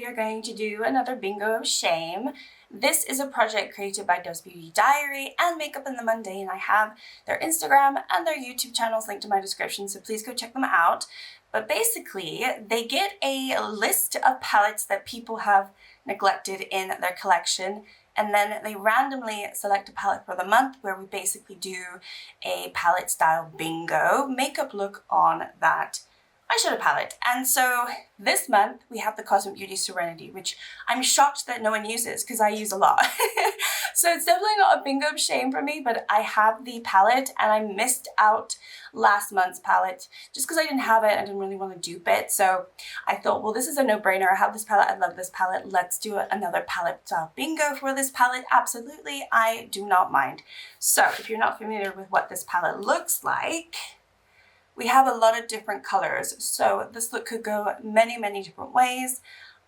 we are going to do another bingo of shame. This is a project created by Does Beauty Diary and Makeup in the Mundane. I have their Instagram and their YouTube channels linked in my description, so please go check them out. But basically, they get a list of palettes that people have neglected in their collection, and then they randomly select a palette for the month where we basically do a palette style bingo makeup look on that eyeshadow palette. And so this month we have the Cosmic Beauty Serenity, which I'm shocked that no one uses because I use a lot. So it's definitely not a bingo of shame for me, but I have the palette and I missed out last month's palette just because I didn't have it. I didn't really want to dupe it. So I thought, well, this is a no-brainer. I have this palette. I love this palette. Let's do another palette style bingo for this palette. Absolutely. I do not mind. So if you're not familiar with what this palette looks like, we have a lot of different colors, so this look could go many different ways.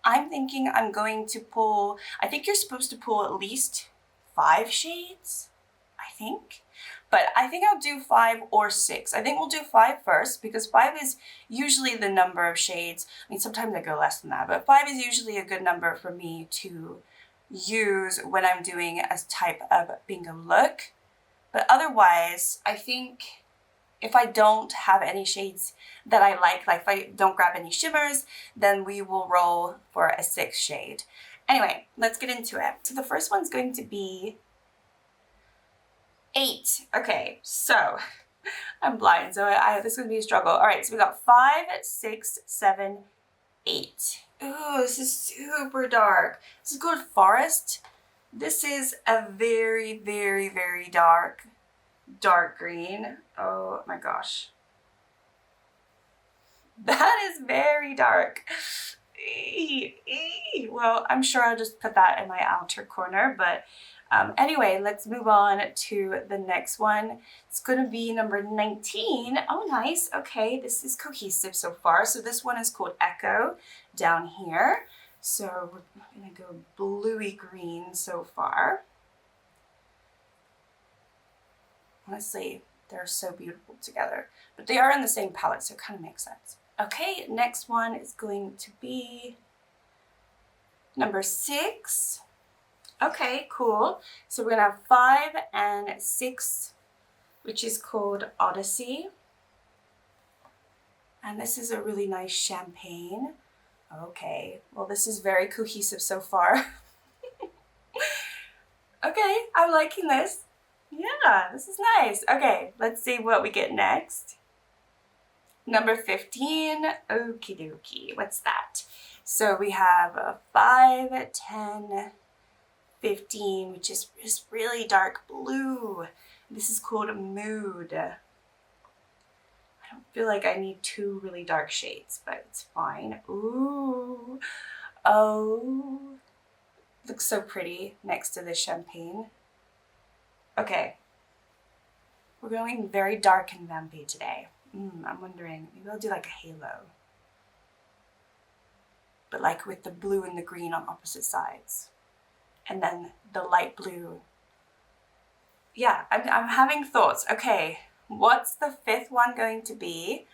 I'm thinking I'm going to pull, I think you're supposed to pull at least 5 shades, I think. But I think I'll do 5 or 6. I think we'll do 5 first because 5 is usually the number of shades. I mean, sometimes I go less than that, but 5 is usually a good number for me to use when I'm doing a type of bingo look. But otherwise, I think if I don't have any shades that I like if I don't grab any shimmers, then we will roll for a 6 shade. Anyway, let's get into it. So the first one's going to be 8. Okay, so I'm blind, so this is going to be a struggle. All right, so we got 5, 6, 7, 8. Ooh, this is super dark. This is called Forest. This is a very dark green. Oh my gosh. That is very dark. Well, I'm sure I'll just put that in my outer corner, but anyway, let's move on to the next one. It's going to be number 19. Oh, nice. Okay, this is cohesive so far. So this one is called Echo down here. So we're going to go bluey green so far. Honestly, they're so beautiful together, but they are in the same palette, so it kind of makes sense. Okay, next one is going to be number 6. Okay, cool. So we're gonna have 5 and 6, which is called Odyssey. And this is a really nice champagne. Okay, well, this is very cohesive so far. Okay, I'm liking this. Yeah, this is nice. Okay, let's see what we get next. Number 15. Okie dokie. What's that? So we have a 5, 10, 15, which is this really dark blue. This is called Mood. I don't feel like I need 2 really dark shades, but it's fine. Ooh. Oh. Looks so pretty next to the champagne. Okay, we're going very dark and vampy today. I'm wondering, maybe I'll do like a halo. But like with the blue and the green on opposite sides. And then the light blue. Yeah, I'm having thoughts. Okay, what's the 5th one going to be?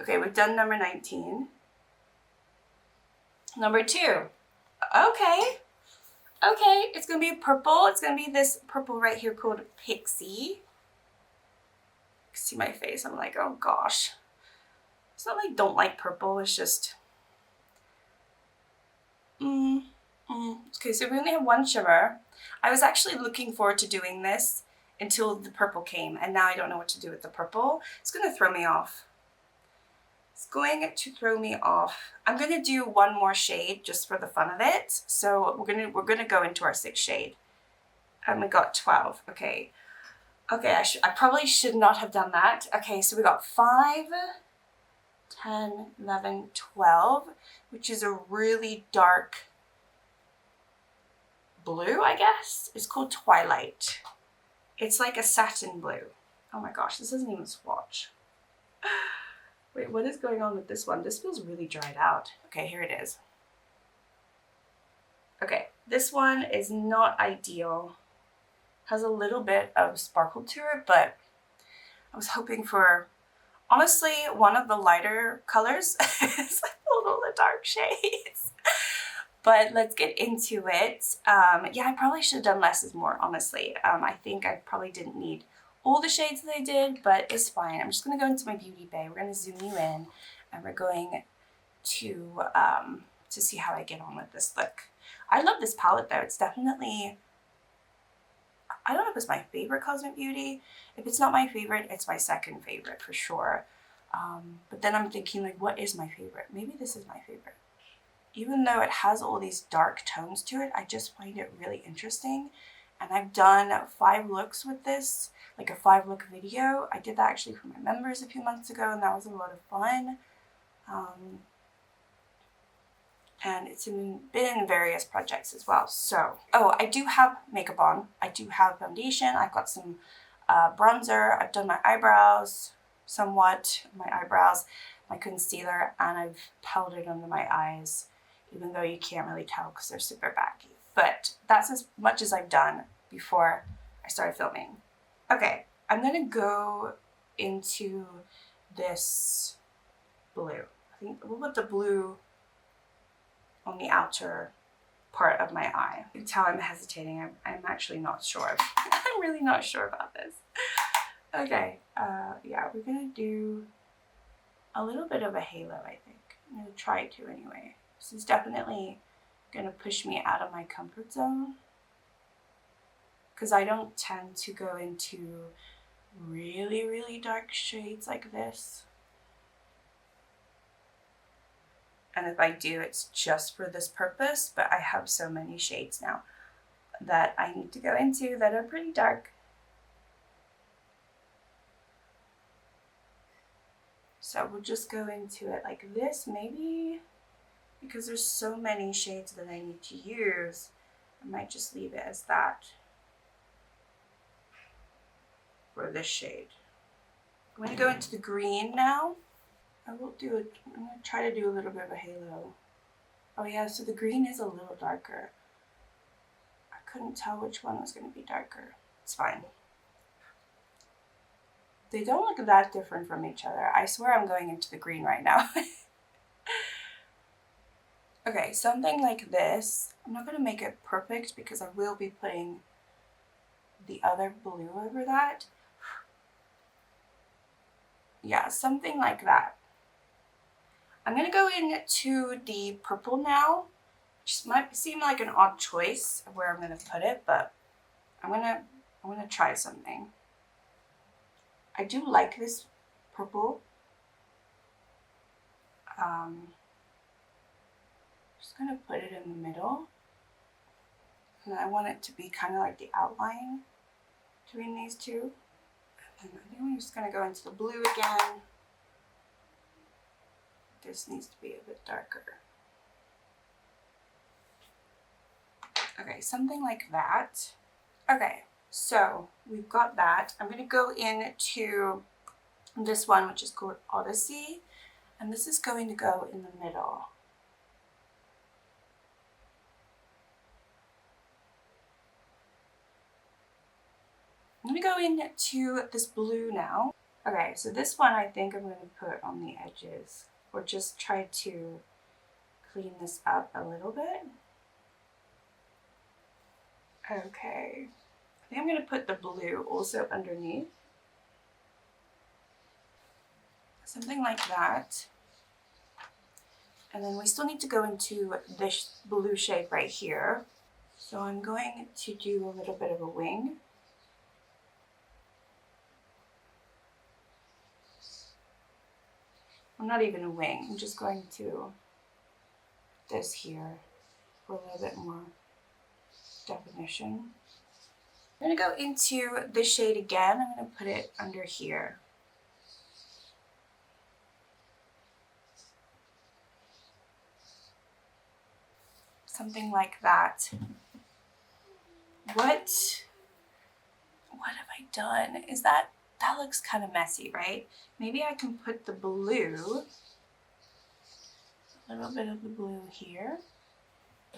Okay, we've done number 19. Number 2. Okay. Okay, it's going to be purple. It's going to be this purple right here called Peachy. See my face, I'm like, oh gosh. It's not like I don't like purple, it's just... Okay, so we only have 1 shimmer. I was actually looking forward to doing this until the purple came, and now I don't know what to do with the purple. It's going to throw me off. It's going to throw me off. I'm going to do 1 more shade just for the fun of it. So we're gonna go into our 6th shade. And we got 12. Okay. Okay, I probably should not have done that. Okay, so we got 5, 10, 11, 12, which is a really dark blue, I guess. It's called Twilight. It's like a satin blue. Oh my gosh, this doesn't even swatch. Wait, what is going on with this one? This feels really dried out. Okay, here it is. Okay, this one is not ideal. Has a little bit of sparkle to it, but I was hoping for, honestly, one of the lighter colors. It's like a little the dark shades. But let's get into it. Yeah, I probably should have done less is more, honestly. I think I probably didn't need all the shades that I did, but it's fine. I'm just going to go into my beauty bay. We're going to zoom you in, and we're going to see how I get on with this look. I love this palette though. It's definitely, I don't know if it's my favorite Cosmic Beauty. If it's not my favorite, it's my second favorite for sure. But then I'm thinking, like, what is my favorite? Maybe this is my favorite. Even though it has all these dark tones to it, I just find it really interesting. And I've done 5 looks with this, like a 5-look video. I did that actually for my members a few months ago, and that was a lot of fun. And it's been in various projects as well. So, oh, I do have makeup on. I do have foundation. I've got some bronzer. I've done my eyebrows somewhat, my concealer, and I've powdered under my eyes, even though you can't really tell because they're super baggy. But that's as much as I've done before I started filming. Okay, I'm gonna go into this blue. I think we'll put the blue on the outer part of my eye. You can tell I'm hesitating. I'm actually not sure. I'm really not sure about this. Okay, yeah, we're gonna do a little bit of a halo, I think. I'm gonna try to anyway. This is definitely gonna push me out of my comfort zone, because I don't tend to go into really, really dark shades like this. And if I do, it's just for this purpose, but I have so many shades now that I need to go into that are pretty dark. So we'll just go into it like this, maybe, because there's so many shades that I need to use. I might just leave it as that for this shade. I'm going to go into the green now. I'm going to try to do a little bit of a halo. Oh yeah, so the green is a little darker. I couldn't tell which one was going to be darker. It's fine. They don't look that different from each other. I swear I'm going into the green right now. Okay, something like this. I'm not going to make it perfect because I will be putting the other blue over that. Yeah, something like that. I'm going to go into the purple now, which might seem like an odd choice of where I'm going to put it, but I'm going to try something. I do like this purple. Just going to put it in the middle. And I want it to be kind of like the outline between these two. And I think I'm just going to go into the blue again. This needs to be a bit darker. Okay, something like that. Okay, so we've got that. I'm going to go into this one, which is called Odyssey, and this is going to go in the middle. I'm going to go into this blue now. Okay, so this one I think I'm going to put on the edges, or just try to clean this up a little bit. Okay, I think I'm going to put the blue also underneath. Something like that. And then we still need to go into this blue shade right here. So I'm going to do a little bit of a wing. I'm not even a wing, I'm just going to this here for a little bit more definition. I'm going to go into this shade again. I'm going to put it under here. Something like that. What have I done? Is that looks kind of messy, right? Maybe I can put the blue, a little bit of the blue here.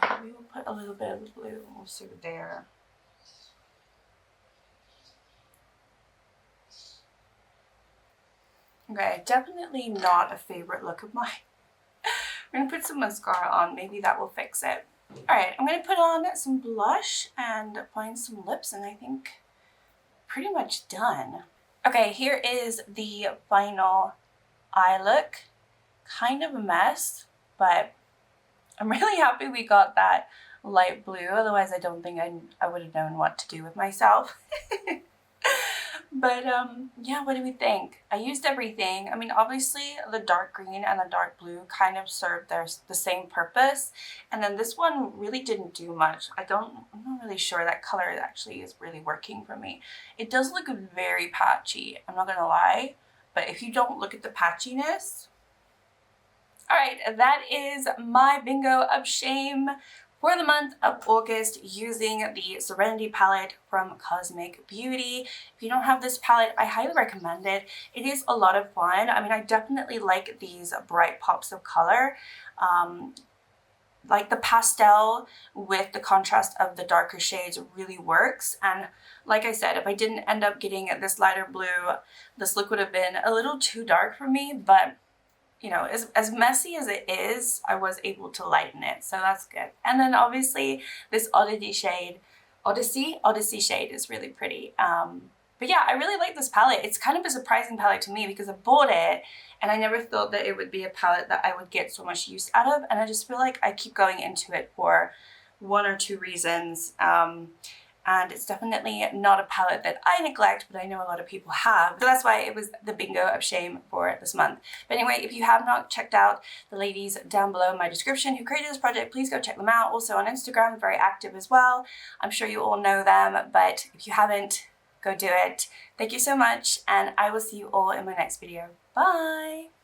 Maybe we'll put a little bit of the blue also there. Okay, definitely not a favorite look of mine, We're gonna put some mascara on. Maybe that will fix it. All right, I'm gonna put on some blush and applying some lips, and I think pretty much done. Okay, here is the final eye look. Kind of a mess, but I'm really happy we got that light blue. Otherwise, I don't think I would have known what to do with myself. But yeah, what do we think? I used everything. I mean, obviously the dark green and the dark blue kind of served the same purpose, and then this one really didn't do much. I'm not really sure that color actually is really working for me. It does look very patchy, I'm not gonna lie, but if you don't look at the patchiness. All right, that is my bingo of shame for the month of August using the Serenity palette from Cosmic Beauty. If you don't have this palette, I highly recommend it. It is a lot of fun. I mean, I definitely like these bright pops of color. Like the pastel with the contrast of the darker shades really works. And like I said, if I didn't end up getting this lighter blue, this look would have been a little too dark for me, but you know, as messy as it is, I was able to lighten it, so that's good. And then obviously this Odyssey shade is really pretty. But yeah, I really like this palette. It's kind of a surprising palette to me because I bought it and I never thought that it would be a palette that I would get so much use out of, and I just feel like I keep going into it for one or two reasons. And it's definitely not a palette that I neglect, but I know a lot of people have. So that's why it was the bingo of shame for this month. But anyway, if you have not checked out the ladies down below in my description who created this project, please go check them out. Also on Instagram, very active as well. I'm sure you all know them, but if you haven't, go do it. Thank you so much, and I will see you all in my next video. Bye!